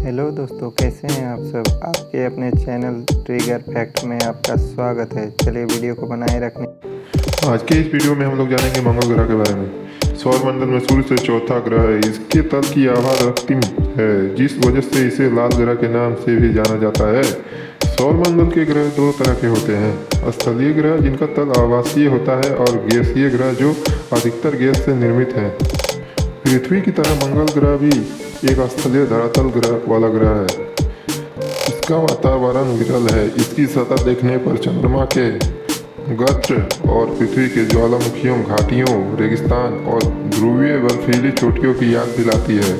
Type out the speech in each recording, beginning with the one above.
Hello दोस्तों, कैसे हैं आप सब। आपके अपने चैनल ट्रिगर फैक्ट में आपका स्वागत है। चलिए वीडियो को बनाए रखने। आज के इस वीडियो में हम लोग जानेंगे मंगल ग्रह के बारे में। सौरमंडल में सूर्य से चौथा ग्रह है। इसके तल की आभा रक्तिम है, जिस वजह से इसे लाल ग्रह के नाम से भी जाना जाता है। सौरमंडल के ग्रह दो तरह के होते हैं, स्थलीय ग्रह जिनका तल आवासीय होता है और गैसीय ग्रह जो अधिकतर गैस से निर्मित है। पृथ्वी की तरह मंगल ग्रह भी एक स्थलीय धरातल ग्रह वाला ग्रह है। इसका वातावरण विरल है। इसकी सतह देखने पर चंद्रमा के गत्र और पृथ्वी के ज्वालामुखियों, घाटियों, रेगिस्तान और ध्रुवीय बर्फीली चोटियों की याद दिलाती है।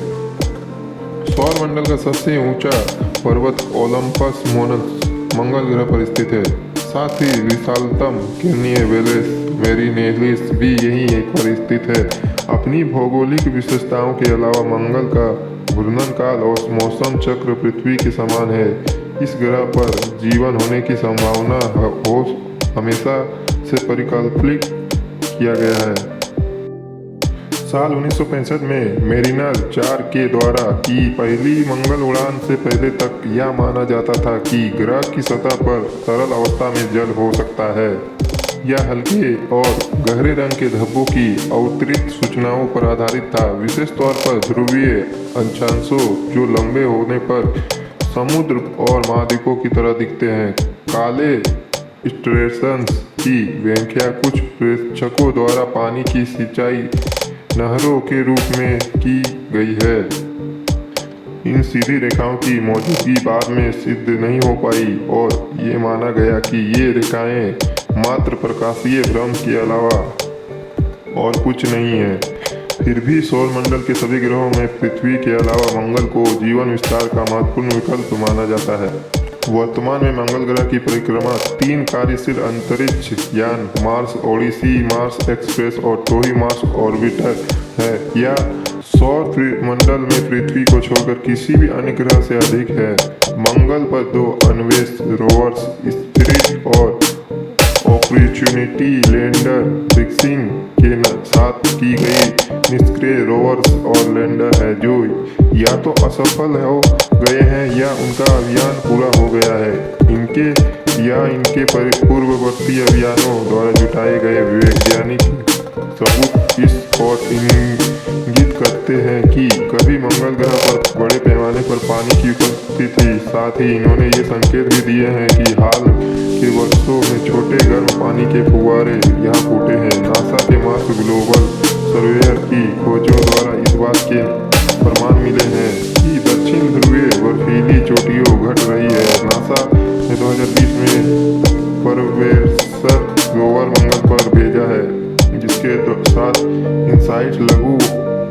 सौरमंडल का सबसे ऊंचा पर्वत ओलंपस मोनस मंगल ग्रह पर स्थित है। साथ ही विशालतम किरणीय वेलेस मेरिनेलिस भी यहीं पर स्थित है। अपनी भौगोलिक विशेषताओं के अलावा मंगल का घूर्णन काल और मौसम चक्र पृथ्वी के समान है। इस ग्रह पर जीवन होने की संभावना हो हमेशा से परिकल्पित किया गया है। साल 1965 में मेरिनर 4 के द्वारा की पहली मंगल उड़ान से पहले तक यह माना जाता था कि ग्रह की सतह पर तरल अवस्था में जल हो सकता है। यह हल्के और गहरे रंग के धब्बों की अवतरित सूचनाओं पर आधारित था, विशेष तौर पर ध्रुवीय अक्षांशों जो लंबे होने पर समुद्र और महाद्वीपों की तरह दिखते हैं। काले स्ट्रेशंस की व्याख्या कुछ प्रेक्षकों द्वारा पानी की सिंचाई नहरों के रूप में की गई है। इन सीधी रेखाओं की मौजूदगी बाद में सिद्ध नहीं हो पाई और ये माना गया कि ये रेखाएं मात्र प्रकाशीय भ्रम के अलावा और कुछ नहीं है। फिर भी सौरमंडल के सभी ग्रहों में पृथ्वी के अलावा मंगल को जीवन विस्तार का महत्वपूर्ण विकल्प माना जाता है। वर्तमान में मंगल ग्रह की परिक्रमा 3 कार्यशील अंतरिक्ष यान मार्स ओडिसी, मार्स एक्सप्रेस और टोही मार्स ऑर्बिटर है। यह सौर मंडल में पृथ्वी को छोड़कर किसी भी अन्य ग्रह से अधिक है। मंगल पर 2 अन्वेष रोवर्स स्पिरिट और अपॉर्चुनिटी लैंडर फिक्सिंग के साथ की गई निष्क्रिय रोवर्स और लैंडर है, जो या तो असफल हो गए हैं या उनका अभियान पूरा हो गया है। इनके पूर्ववर्ती अभियानों द्वारा जुटाए गए वैज्ञानिक सबूत इस और इंगित करते हैं कि कभी मंगल ग्रह पर बड़े पैमाने पर पानी की उपस्थिति थी। साथ ही इन्होंने ये संकेत भी दिए हैं कि हाल के वर्षों में छोटे गर्म पानी के फुव्वारे यहाँ फूटे हैं। नासा के मार्स ग्लोबल सर्वेयर की खोजों द्वारा इस बात के प्रमाण मिले हैं कि दक्षिण ध्रुवीय बर्फीली चोटियों घट रही है। नासा ने 2020 में परवेसर रोवर मंगल पर भेजा है, जिसके साथ इनसाइट लघु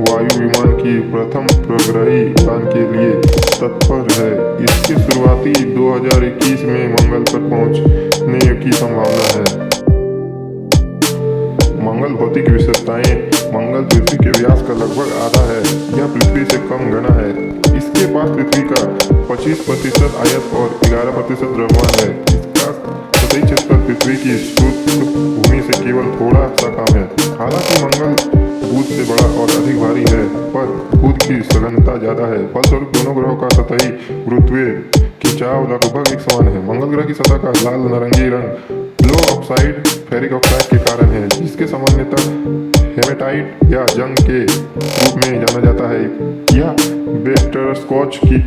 वायु विमान की प्रथम प्रग्रही उड़ान के लिए तत्पर है। इसकी शुरुआती 2021 में मंगल पर पहुंचने की संभावना है। मंगल भौतिक विशेषताएं। मंगल पृथ्वी के व्यास का लगभग आधा है। यह पृथ्वी से कम घना है। इसके पास पृथ्वी का 25% आयत और 11% द्रव्यमान है। इसका सतही क्षेत्रफल पृथ्वी की शुष्क भूमि से केवल थोड़ा सा कम है। हालांकि मंगल बुध से बड़ा और अधिक भारी है, पर बुध की सघनता ज्यादा है। फलस्वरूप दोनों ग्रहों का सतही गुरुत्वीय खिंचाव लगभग एक समान है। मंगल ग्रह की सतह का लाल नारंगी रंग लो ऑक्साइड फेरिक ऑक्साइड के कारण है, जिसके सामान्यतः हेमेटाइट या जंग के रूप में जाना जाता है। यह बेटरस्कॉच की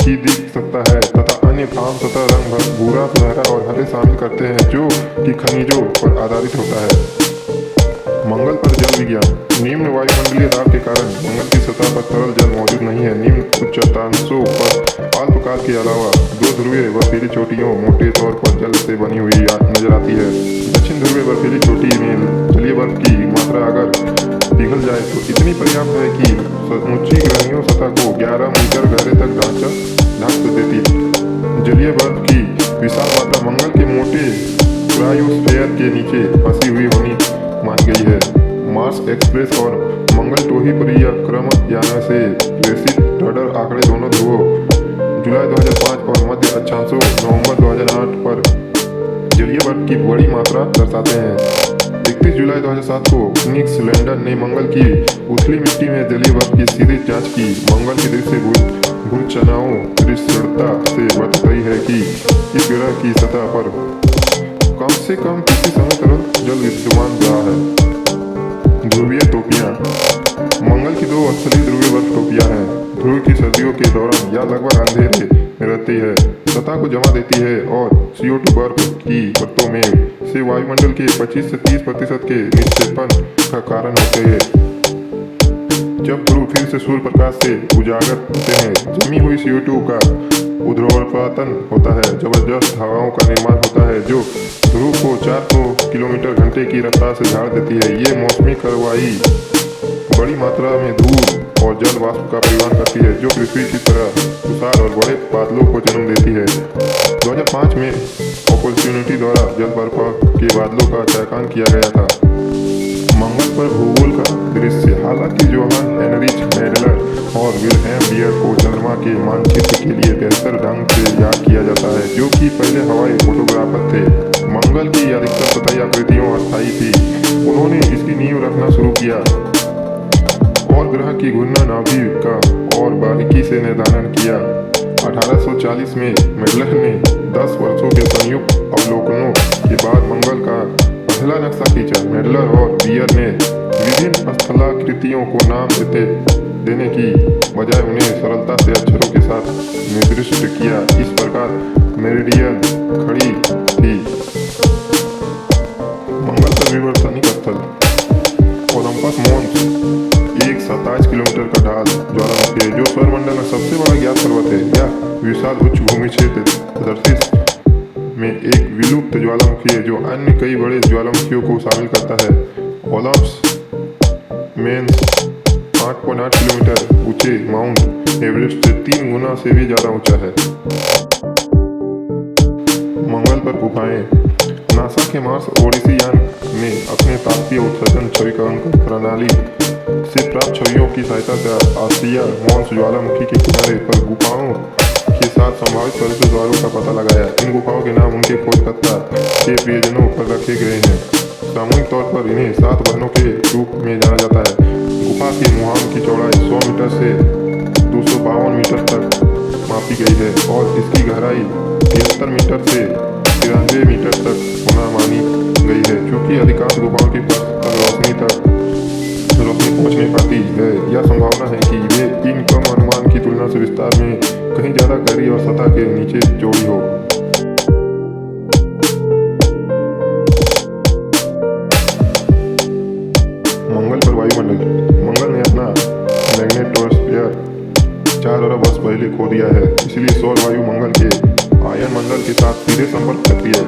दिख सकता है तथा अन्य आम सतह रंग भूरा, सुनहरा और हरे शामिल करते हैं, जो कि खनिजों पर आधारित होता है। मंगल पर जल विज्ञान। निम्न वायुमंडलीय दाब के कारण मंगल की सतह पर तरल जल मौजूद नहीं है। निम्न उच्चतांशों पर अल्पकाल के अलावा 2 ध्रुवीय बर्फीली चोटियों मोटे तौर पर जल से बनी हुई नजर आती है। दक्षिण ध्रुवीय बर्फीली चोटी में जलीय बर्फ की मात्रा अगर पिघल जाए तो इतनी पर्याप्त है कि ऊंची ग्रहणीय सतह को 11 मीटर गहरे तक ढक देती है। जलीय बर्फ की विशाल मात्रा मंगल के मोटे क्रायोस्फीयर के नीचे फंसी हुई होनी मान गई है। मार्स एक्सप्रेस और मंगल टोही परिक्रमण यान से प्रेषित रडार आंकड़े दोनों ध्रुवों जुलाई 2005 और मध्य अक्षांशों नवंबर 2008 पर जलीय बर्फ की बड़ी मात्रा दर्शाते हैं। 31 जुलाई 2007 को फिनिक्स लैंडर ने मंगल की उथली मिट्टी में जलीय बर्फ की सीधी जांच की। मंगल की दृश्य घुलचनाओं दृढ़ता से बताई है कि इस ग्रह की सतह पर कम से कम किसी समय तरल जल विद्यमान रहा है। ध्रुवीय टोपियां। मंगल की दो असली ध्रुवीय वर्ष टोपियां हैं। ध्रुव की सर्दियों के दौरान यह लगभग अंधेरे में रहती है, सतह को जमा देती है और CO2 बर्फ की परतों में से वायुमंडल के 25 से 30% के निक्षेपण का कारण होते हैं। जब ध्रुव फिर से सूर्य प्रकाश से उजागर होते हैं, जमी हुई CO2 का ऊर्ध्वपातन होता है, जबरदस्त हवाओं का निर्माण होता है जो ध्रुव को 400 किलोमीटर घंटे की रफ्तार से झाड़ देती है। ये मौसमी कार्रवाई बड़ी मात्रा में धूल और जल वाष्प का परिवहन करती है जो पृथ्वी की तरह तुषार और बड़े बादलों को जन्म देती है। 2005 में अपॉर्चुनिटी द्वारा जल बर्फ के बादलों का चयन किया गया था। मंगल पर भूगोल का दृश्य। हालांकि जोहान हेनरिच मैडलर और विल्हेम बियर को चंद्रमा के मानचित्र के लिए बेहतर ढंग से याद किया जाता है, जो कि पहले हवाई फोटोग्राफर थे। मंगल की अधिकतर सतही आकृतियों अस्थायी थी। उन्होंने इसकी नींव रखना शुरू किया और ग्रह की घूर्णन अवधि का और बारीकी से निर्धारण किया। 1840 में मैडलर ने 10 वर्षों के संयुक्त अवलोकनों के बाद मंगल का पहला नक्शा खींचा। मैडलर और बियर ने विभिन्न स्थलाकृतियों को नाम देने की बजाय उन्हें सरलता से अक्षरों के साथ निर्दिष्ट किया। इस प्रकार मेरिडियन खड़ी थी। मंगल पर विवर्तनिक स्थल। ओलंपस मॉन्स एक 27 किलोमीटर का ढाल ज्वालामुखी है जो सौरमंडल में सबसे बड़ा ज्ञात पर्वत है। यह विशाल उच्च भूमि क्षेत्र धरती में एक विलुप्त ज्वालामुखी है जो अन्य कई बड़े ज्वालामुखियों को शामिल करता है। ओलंपस मेंस 8.8 किलोमीटर ऊंचे माउंट एवरेस्ट से 3 गुना से भी ज्यादा ऊंचा है। मंगल पर गुफाएं। नासा के मार्स ओडिसी यान ने अपने तापीय उत्सर्जन छविकरण प्रणाली से प्राप्त छवियों की सहायता से आसिया मॉन्स ज्वालामुखी के किनारे पर गुफाओं के साथ संभावित प्रवेश द्वारों का पता लगाया। इन गुफाओं के नाम उनके खोजकर्ता के प्रियजनों पर रखे गए हैं। सामूहिक तौर पर इन्हें 7 बहनों के रूप में जाना जाता है। गुफा की मुहान की चौड़ाई 100 मीटर से 252 मीटर तक मापी गई है और इसकी गहराई 73 मीटर से 93 मीटर तक होना मानी गई है। चूंकि अधिकांश गुफाओं की रोशनी पहुंच नहीं पाती है, यह संभावना है कि वे इन कम अनुमान की तुलना से विस्तार में कहीं ज्यादा गहरी और सतह के नीचे जोड़ी हो। मंगल पर वायुमंडल। मंगल ने अपना मैग्नेटोस्फीयर 4 अरब वर्ष पहले खो दिया है, इसलिए सौर वायु मंगल के आयन मंडल के साथ सीधे संपर्क करती है,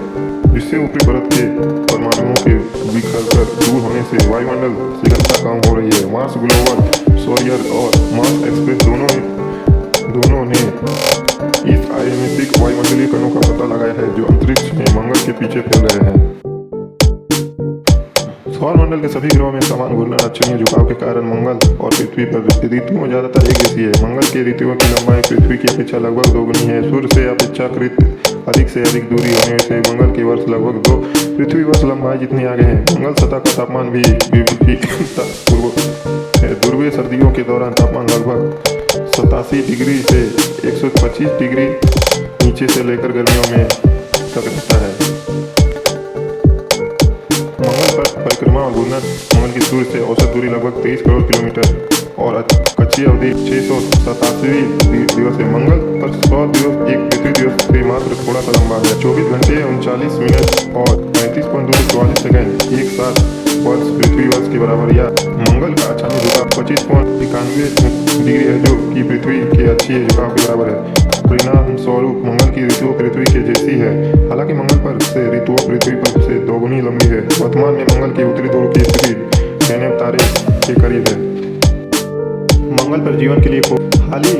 जिससे ऊपरी परत के परमाणुओं के बिखरकर दूर होने से वायुमंडल शीघ्रता कम हो रही है। मार्स ग्लोबल सॉरियर और मार्स एक्सप्रेस दोनों ने इस आयनिक वायुमंडलीय कणों का पता लगाया है जो अंतरिक्ष में मंगल के पीछे फैल रहे हैं। सौरमंडल के सभी ग्रहों में समान घूर्णन अक्षीय झुकाव के कारण मंगल और पृथ्वी पर ऋतुओं ज्यादातर एक जैसी है। मंगल के ऋतुओं की लंबाई पृथ्वी की अपेक्षा लगभग दोगुनी है। सूर्य से अपेक्षाकृत अधिक से अधिक दूरी होने से मंगल के वर्ष लगभग 2 पृथ्वी वर्ष लंबाई जितने आगे हैं। मंगल सतह का तापमान भी ध्रुवीय सर्दियों के दौरान तापमान लगभग 87 डिग्री से 125 डिग्री नीचे से लेकर गर्मियों में तक रहता है। मंगल पर परिक्रमा और घूर्णन। मंगल की सूर्य से औसत दूरी लगभग 23 करोड़ किलोमीटर और कक्षीय अवधि 687 दिवस है। मंगल पर 100 दिवस एक पृथ्वी दिवस से मात्र थोड़ा सा लंबा है। 24 घंटे 39 मिनट और 35.244 सेकंड एक साथ वर्ष पृथ्वी वर्ष के बराबर। या मंगल का अक्षांश झुकाव 25.91 डिग्री है जो कि पृथ्वी के अक्षीय झुकाव के बराबर है। परिणाम स्वरूप मंगल की ऋतुओं पृथ्वी के जैसी है। हालांकि मंगल पर से ऋतुओं पृथ्वी पर से दोगुनी लंबी है। वर्तमान में मंगल के उत्तरी ध्रुव की स्थिति गैनेम तारे के करीब है। मंगल पर जीवन के लिए खाली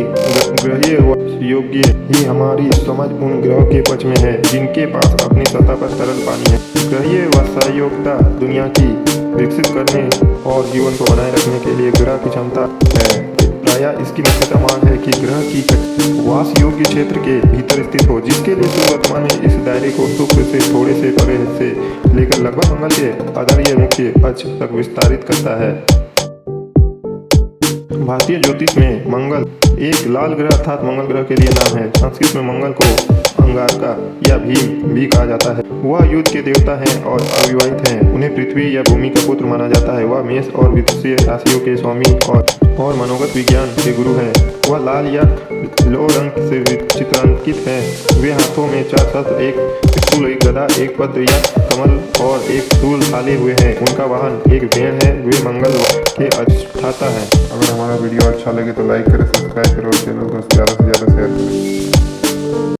ग्रहीय योग्य ही हमारी समझ उन ग्रहों के पक्ष में है जिनके पास अपनी सतह पर तरल पानी है। ग्रहीय वसायोग्यता दुनिया की विकसित करने और जीवन को बनाए रखने के लिए ग्रह की क्षमता है। प्रायः इसकी मुख्यतः मांग है कि ग्रह की वास योग्य क्षेत्र के भीतर स्थित हो, जिसके लिए सूर्य वर्तमान में इस दायरे को शुक्र से थोड़े से परे से लेकर लगभग मंगल के आधारीय मुख्य अक्ष तक विस्तारित करता है। भारतीय ज्योतिष में मंगल एक लाल ग्रह अर्थात मंगल ग्रह के लिए नाम है। संस्कृत में मंगल को अंगारका या भीम भी कहा जाता है। वह युद्ध के देवता हैं और अविवाहित हैं। उन्हें पृथ्वी या भूमि का पुत्र माना जाता है। वह मेष और वृश्चिक राशियों के स्वामी और मनोगत विज्ञान के गुरु हैं। वह लाल या लो रंग से चित्रांकित है। वे हाथों में 4 शस्त्र, एक त्रिशूल, एक गदा, एक पद्म या कमल और एक शूल थाले हुए हैं। उनका वाहन एक भेड़ है। वे मंगल के अधिष्ठाता है। अगर हमारा वीडियो अच्छा लगे तो लाइक करें, सब्सक्राइब करें और चैनल को ज़्यादा से ज़्यादा शेयर करें।